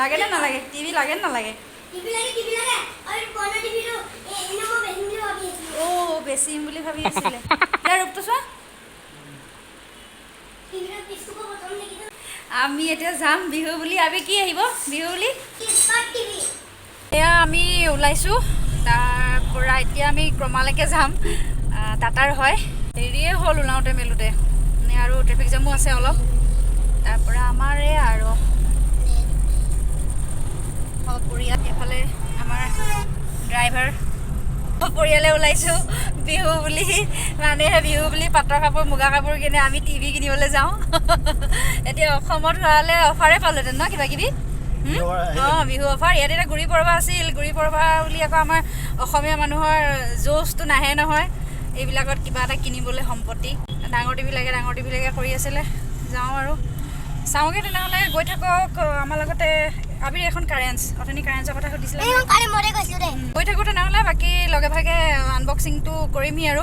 লাগে না নালাগে টিভি লাগে না নালাগে টিভি লাগে আৰু পুৰণা টিভিটো এনে মই বেচিম বুলি ভাবি আছিলোঁ বেছিম বুলি ভাবি আছিলে ইয়াৰ ৰূপটো চোৱা টিভিটো পিছটো বটন লাগি আমি এতিয়া যাম বিহু বুলি আমি কি আহিব বিহু বুলি স্মাৰ্ট টিভি এয়া আমি ওলাইছোঁ তাৰ পৰা এতিয়া আমি ক্ৰমালৈকে যাম টাটাৰ হয় দেৰিয়ে হ'ল ওলাওঁতে মেলোঁতে আৰু ট্ৰেফিক জামো আছে অলপ তাৰ পৰা আমাৰ এয়া আৰু পৰিয়াল এফালে আমাৰ ড্ৰাইভাৰ পৰিয়ালে ওলাইছোঁ বিহু বুলি মানে বিহু বুলি পাটৰ কাপোৰ মুগা কাপোৰ কিনে আমি টিভি কিনিবলৈ যাওঁ এতিয়া অসমত হোৱালে অফাৰে পালোঁহেঁতেন ন কিবা কিবি অঁ বিহু অফাৰ ইয়াত এতিয়া গুড়ি পৰৱা আছিল গুড়ি পৰৱা বুলি আকৌ আমাৰ অসমীয়া মানুহৰ জোচটো নাহে নহয় এইবিলাকত কিবা এটা কিনিবলৈ সম্পত্তি ডাঙৰ টিভি লাগে কৰি আছিলে যাওঁ আৰু চাওঁগৈ তেনেহ'লে গৈ থাকক আমাৰ লগতে আবিৰ এখন কাৰেঞ্চ অথনি কাৰেঞ্চৰ কথা সুধিছিলে গৈ থাকোঁ তেনেহ'লে বাকী লগে ভাগে আনবক্সিংটো কৰিমহি আৰু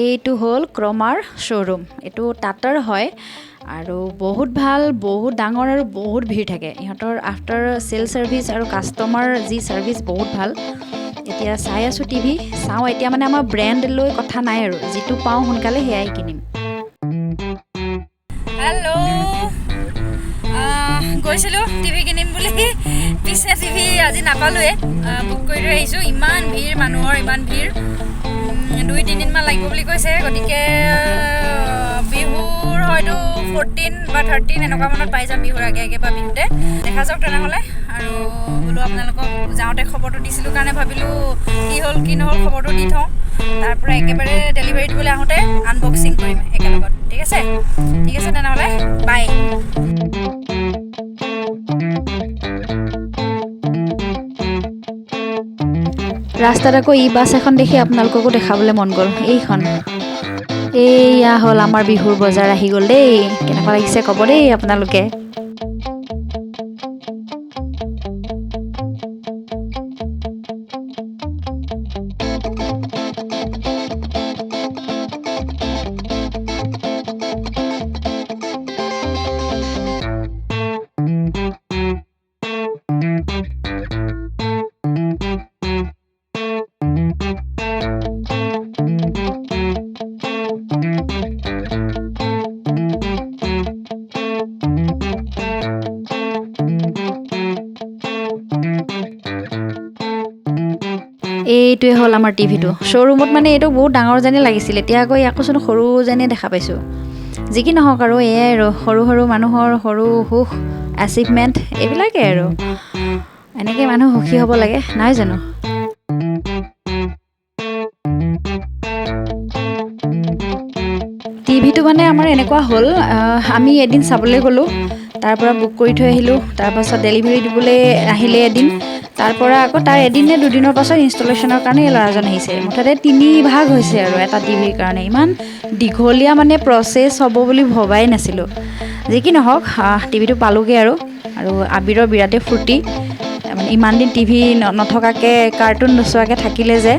এইটো হ'ল ক্ৰমাৰ শ্ব'ৰুম এইটো টাটাৰ হয় আৰু বহুত ভাল বহুত ডাঙৰ আৰু বহুত ভিৰ থাকে ইহঁতৰ আফটাৰ চেল ছাৰ্ভিচ আৰু কাষ্টমাৰ যি ছাৰ্ভিচ বহুত ভাল এতিয়া চাই আছোঁ টিভি চাওঁ এতিয়া মানে আমাৰ ব্ৰেণ্ড লৈ কথা নাই আৰু যিটো পাওঁ সোনকালে সেয়াই কিনিম হেল্ল' গৈছিলোঁ টিভি কিনিম বুলি পিছে টিভি আজি নাপালোঁৱে বুক কৰি থৈ আহিছোঁ ইমান ভিৰ মানুহৰ ইমান ভিৰ 2-3 দিনমান লাগিব বুলি কৈছে গতিকে বিহুৰ হয়তো 14 বা 13 এনেকুৱা মানত পাই যাম বিহুৰ আগে বা বিহুতে দেখা যাওক তেনেহ'লে আৰু বোলো আপোনালোকক যাওঁতে খবৰটো দিছিলোঁ কাৰণে ভাবিলোঁ কি হ'ল কি নহ'ল খবৰটো দি থওঁ তাৰ পৰা একেবাৰে ডেলিভাৰী দিবলৈ আহোঁতে আনবক্সিং কৰিম একেলগত ঠিক আছে তেনেহ'লে বাই ৰাস্তাত আকৌ ই বাছ এখন দেখি আপোনালোককো দেখাবলৈ মন গ'ল এইখন এইয়া হ'ল আমাৰ বিহুৰ বজাৰ আহি গ'ল দেই কেনেকুৱা লাগিছে ক'ব দেই আপোনালোকে এইটোৱে হ'ল আমাৰ টিভিটো শ্ব'ৰুমত মানে এইটো বহুত ডাঙৰ যেনে লাগিছিল এতিয়া আকৌ ইয়াকোচোন সৰু যেনে দেখা পাইছোঁ যি কি নহওক আৰু এয়াই আৰু সৰু মানুহৰ সৰু সুখ এচিভমেণ্ট এইবিলাকেই আৰু এনেকৈ মানুহ সুখী হ'ব লাগে নাই জানো টিভিটো মানে আমাৰ এনেকুৱা হ'ল আমি এদিন চাবলৈ গ'লোঁ তাৰ পৰা বুক কৰি থৈ আহিলোঁ তাৰপাছত ডেলিভাৰী দিবলৈ আহিলে এদিন তাৰ পৰা আকৌ তাৰ এদিন নে দুদিনৰ পাছত ইনষ্টলেশ্যনৰ কাৰণে ল'ৰাজন আহিছে মুঠতে 3 ভাগ হৈছে আৰু এটা টিভিৰ কাৰণে ইমান দীঘলীয়া মানে প্ৰচেছ হ'ব বুলি ভবাই নাছিলোঁ যি কি নহওক টিভিটো পালোঁগৈ আৰু আবিৰৰ বিৰাটেই ফূৰ্তি মানে ইমান দিন টিভি নথকাকৈ কাৰ্টুন নোচোৱাকৈ থাকিলে যে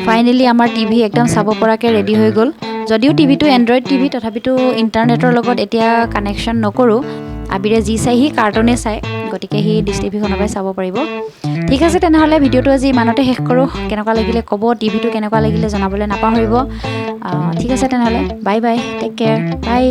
ফাইনেলি আমাৰ টিভি একদম চাব পৰাকৈ ৰেডি হৈ গ'ল যদিও টিভিটো এণ্ড্ৰইড টিভি তথাপিতো ইণ্টাৰনেটৰ লগত এতিয়া কানেকশ্যন নকৰোঁ আবিৰে যি চাই সি কাৰ্টুনে চায় গতিকে সি ডিছ টিভিখনৰ পৰাই চাব পাৰিব ঠিক আছে তেনেহ'লে ভিডিঅ'টো আজি ইমানতে শেষ কৰোঁ কেনেকুৱা লাগিলে ক'ব টিভিটো কেনেকুৱা লাগিলে জনাবলৈ নাপাহৰিব ঠিক আছে তেনেহ'লে bye bye take care bye